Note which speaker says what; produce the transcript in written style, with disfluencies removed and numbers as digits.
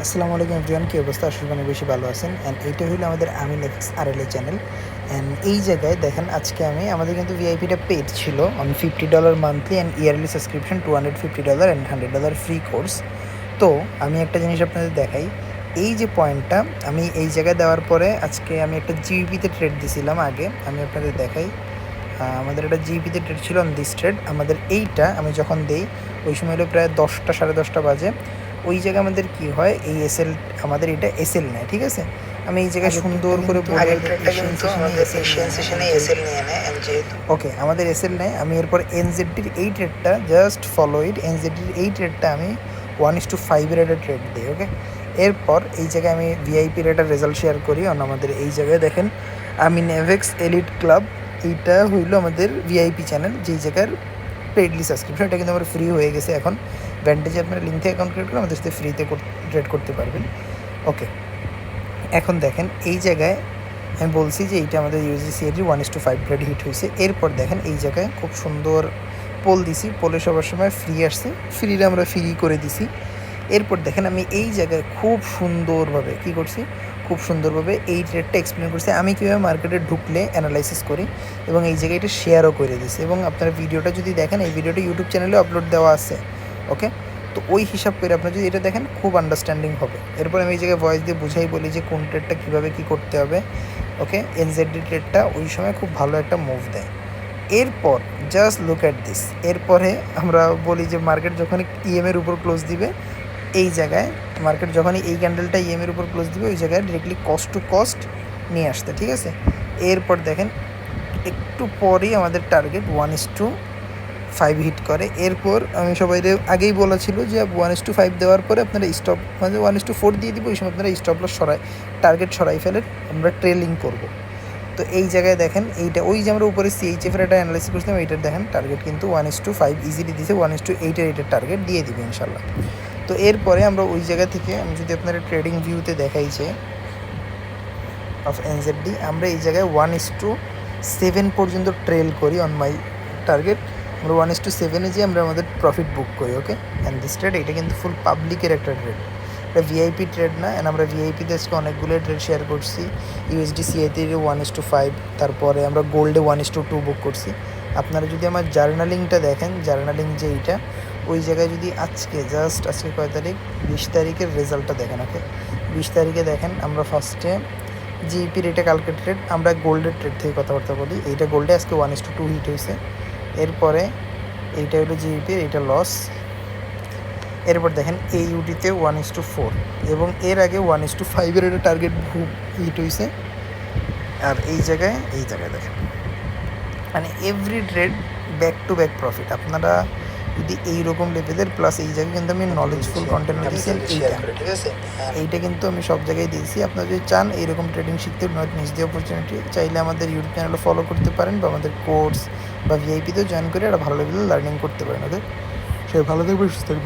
Speaker 1: আসসালামু আলাইকুম এভরিওয়ান, কী অবস্থা? আসলে অনেক বেশি ভালো আছেন। অ্যান্ড এইটা হলো আমাদের আমিন এক্স আরএলএ চ্যানেল। অ্যান্ড এই জায়গায় দেখেন আজকে আমাদের কিন্তু ভিআইপিটা পেড ছিল on $50 monthly and yearly subscription $250 and $100 free course. তো আমি একটা জিনিস আপনাদের দেখাই, এই যে পয়েন্টটা আমি এই জায়গায় দেওয়ার পরে আজকে আমি একটা জিবিপিতে ট্রেড দিছিলাম। আগে আমি আপনাদের দেখাই, আমাদের একটা জিবিপিতে ট্রেড ছিল অন দিস ট্রেড। আমাদের এইটা আমি যখন দেই ওই সময় হলো প্রায় 10টা 10:30 বাজে। ওই জায়গায় আমাদের কি হয়, এই এসএল আমাদের এটা এসএল নেয়, ঠিক আছে। আমি এই জায়গায় সুন্দর করে ওকে আমাদের এসএল নেয়। আমি এরপর এনজেডডির এই ট্রেডটা জাস্ট ফলো ইট। এনজেডডির এই ট্রেডটা আমি 1:5 একটা ট্রেড দিই। ওকে, এরপর এই জায়গায় আমি ভিআইপির একটা রেজাল্ট শেয়ার করি। আমাদের এই জায়গায় দেখেন আমি নেভেক্স এলিট ক্লাব, এইটা হইলো আমাদের ভিআইপি চ্যানেল, যেই জায়গার পেডলি সাবস্ক্রিপশন। এটা কিন্তু আমার ফ্রি হয়ে গেছে এখন। ভ্যান্টেজে আপনারা লিঙ্ক থেকে অ্যাকাউন্ট ক্রিয়েট করে আমাদের সাথে ফ্রিতে ট্রেড করতে পারবেন। ওকে, এখন দেখেন এই জায়গায় আমি বলছি যে এইটা আমাদের ইউজিসিএর 1:5 ট্রেড হিট হয়েছে। এরপর দেখেন এই জায়গায় খুব সুন্দর পোল দিছি, পোলে সবার সময় ফ্রি আসছে, ফ্রিটা আমরা ফ্রি করে দিছি। এরপর দেখেন আমি এই জায়গায় খুব সুন্দরভাবে কী করছি, খুব সুন্দরভাবে এই ট্রেডটা এক্সপ্লেন করছি আমি কীভাবে মার্কেটে ঢুকলে অ্যানালাইসিস করি, এবং এই জায়গায় এটা শেয়ারও করে দিছি। এবং আপনারা ভিডিওটা যদি দেখেন, এই ভিডিওটা ইউটিউব চ্যানেলে আপলোড দেওয়া আছে। ওকে, তো ওই হিসাব করে আপনারা যদি এটা দেখেন খুব আন্ডারস্ট্যান্ডিং হবে। এরপর আমি এই জায়গায় ভয়েস দিয়ে বুঝাই বলি যে কোন ট্রেডটা কীভাবে কী করতে হবে। ওকে, এনজেডডি ট্রেডটা ওই সময় খুব ভালো একটা মুভ দেয়। এরপর জাস্ট লুক অ্যাট দিস, এরপরে আমরা বলি যে মার্কেট যখন ইএমের উপর ক্লোজ দিবে, এই জায়গায় মার্কেট যখনই এই ক্যান্ডেলটা ইএমের উপর ক্লোজ দিবে ওই জায়গায় ডিরেক্টলি কস্ট টু কস্ট নিয়ে আসতে, ঠিক আছে। এরপর দেখেন একটু পরেই আমাদের টার্গেট 1:5 হিট করে। এরপর আমি সবাই আগেই বলা ছিল যে 1:5 দেওয়ার পরে আপনারা স্টপ মানে 1:4 দিয়ে দিব, ওই সময় আপনারা স্টপ লস টার্গেট সরাই ফেলেন, আমরা ট্রেলিং করব। তো এই জায়গায় দেখেন এইটা ওই যে আমরা উপরে সিএইচএফের একটা অ্যানালাইসিস করছিলাম, এইটার দেখেন টার্গেট কিন্তু 1:5 ইজিলি দিয়েছে, 1:8 এর টার্গেট দিয়ে দিবে ইনশাল্লাহ। তো এরপরে আমরা ওই জায়গা থেকে আমি যদি আপনারা ট্রেডিং ভিউতে দেখাই যে অফ এনজেডডি, আমরা এই জায়গায় 1:7 পর্যন্ত ট্রেল করি অন মাই টার্গেট। আমরা 1:7 যে আমরা আমাদের প্রফিট বুক করি। ওকে, অ্যান্ড দিস ট্রেড এটা কিন্তু ফুল পাবলিকের একটা ট্রেড, এটা ভিআইপি ট্রেড না। অ্যান্ড আমরা ভিআইপিতে আজকে অনেকগুলো ট্রেড শেয়ার করছি। ইউএসডিসিআইতে 1:5, তারপরে আমরা গোল্ডে 1:2 বুক করছি। আপনারা যদি আমার জার্নালিংটা দেখেন, জার্নালিং যে এইটা ওই জায়গায় যদি আজকে কয় তারিখ, 20 তারিখের রেজাল্টটা দেখেন। ওকে, 20 তারিখে দেখেন আমরা ফার্স্টে জিপি রেটে কালকে ট্রেড, আমরা গোল্ডের ট্রেড থেকে কথাবার্তা বলি। এইটা গোল্ডে আজকে 1:2 হিট হয়েছে। এরপরে এইটা হলো জিপির, এইটা লস। এরপর দেখেন এই ইউটিতে 1:4, এবং এর আগে 1:5 একটা টার্গেট হিট হয়েছে। আর এই জায়গায় দেখেন মানে every trade back to back profit. আপনারা যদি এইরকম লেভেলের প্লাস এই জায়গায় কিন্তু আমি নলেজফুল কন্টেন্ট দিয়েছেন, এইটা কিন্তু আমি সব জায়গায় দিয়েছি। আপনারা যদি চান এইরকম ট্রেডিং শিখতে, নট মিস দি অপরচুনিটি, চাইলে আমাদের ইউটিউব চ্যানেলে ফলো করতে পারেন বা আমাদের কোর্স বা ভিআইপিতেও জয়েন করে একটা ভালো লেভেলে লার্নিং করতে পারেন। ওকে, সবাই ভালো থাকবে, সুস্থ থাকবেন।